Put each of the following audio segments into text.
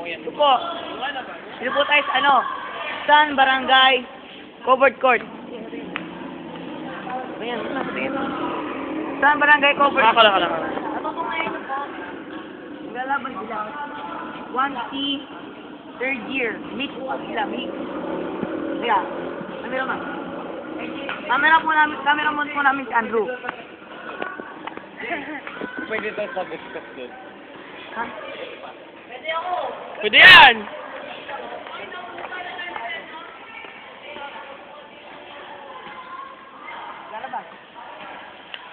Ito po. Ito po tayo sa ano? San Barangay Covered Court. Ayan, San Barangay Covered Court. Kala. Ano po ngayon po? Maglalaban sila. 1C, third year. Meet po sila, meet. Kaya, camera man. Camera mo po namin si Andrew. Pwede tayo sa discuss din. Ha? Pwede yan! Lalabas.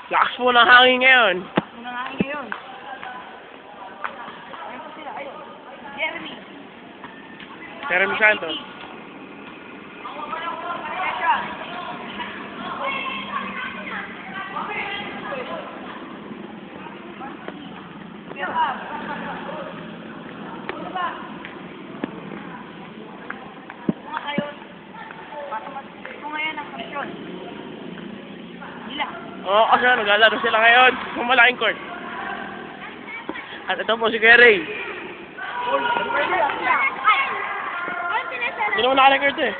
Lakas mo ng hangin ngayon. Ano nga ngayon? Ayun po sila, ayun. Jeremy. Jeremy Santos. Oo, kasi naglalaro sila ngayon sa malaking court. At ito po si Gary. Hindi naman nakalikard eh.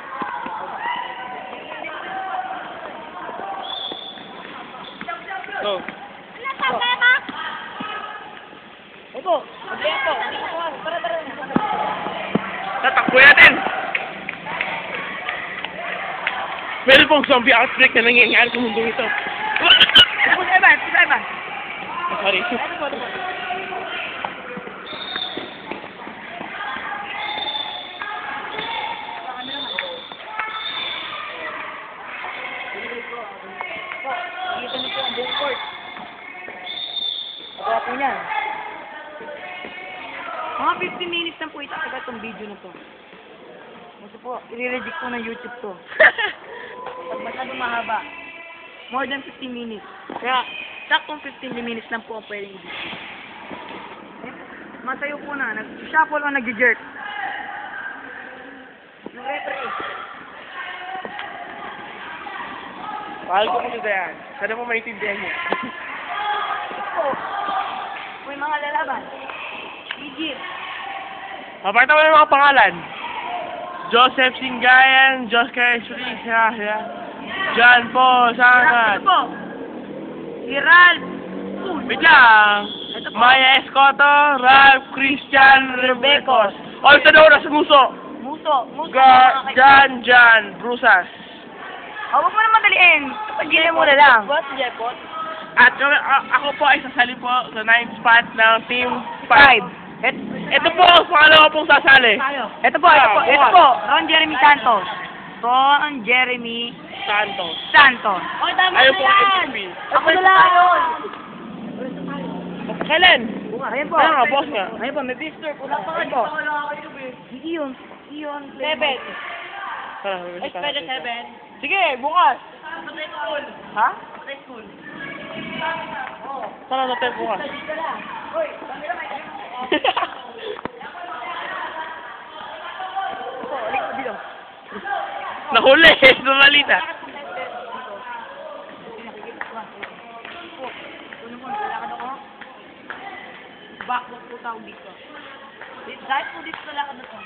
Go. Ito, ito. Tara. Tatakbo natin! Meron pong zombie outbreak na nangyayari sa mundo ito. Ito si Evan. Sorry. Ito po. Dito na po ang buong court. Pagawa po niyan. Mga 15 minutes na po itagal itong video na to. Kasi po, i-reject ko ng YouTube to. Pag masyadong mahaba. More than 15 minutes. Kaya, saktong 15 minutes lang po ang pwedeng i-video. Matayo po na. Nag-shuffle o nag-jerk. Yung referee. Mahal ko po si Dayan. Sana po maintindihan niyo. Ito. May mga lalaban. Legit. Papakita mo yung mga pangalan. Joseph Singayan, Joscar Surisa, John Po Sangat. Ito po. Si Ralph. Wait lang. Ito po. Maya Escoto, Ralph Christian Rebecos. O, ito daw na sa Muso. Muso. John Brusas. Huwag mo na madaliin. Pagilin mo na lang. At ako po ay sasali po sa 9th spot ng Team 5. Ito po ang pangalawa pong sasali. Ito po. Ron Jeremy Santos. Santos. O, tama Ayaw na po yan. MVP. Ako na lang. Kailan? Ayan po. Kaya nga, boss nga. Ayan po, may visitor po. Ayan po. Iyon. 7. Pwede 7. Sige, bukas. Ha? Sana natin bukas. Hoy, kamera may Nahuli, sumalita. Backward po tawag dito. Dahil po dito sa lakad na to.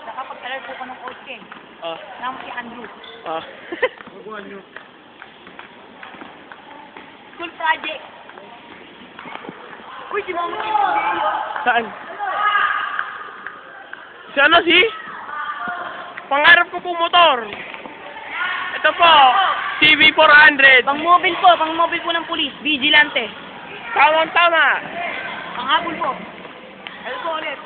Nakapag-alert po ko ng coach Ken. Naman si Andrew. Huwag nyo. School project. Uy, si Mama Ken. Saan? Si ano si? Pangarap ko pong motor. Ito po, CV400. Pang-mobile po ng pulis. Vigilante. Tama. Pang-habol po. Ano po ulit?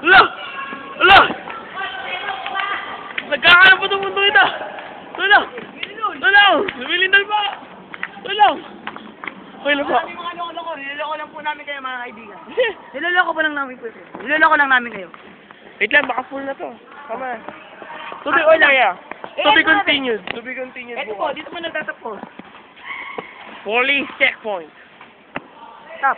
Alo! Nagkakaroon po itong mundo ito. Tulong! Lumilindol pa! Tulong! Okay lang po. Mga loko-loko. Niloloko lang po namin kayo mga kaibigan. Niloloko lang namin kayo. Wait lang, baka full na to. Tama na. To be continued. Ito po, dito po nagtatapos. Police checkpoint. Stop.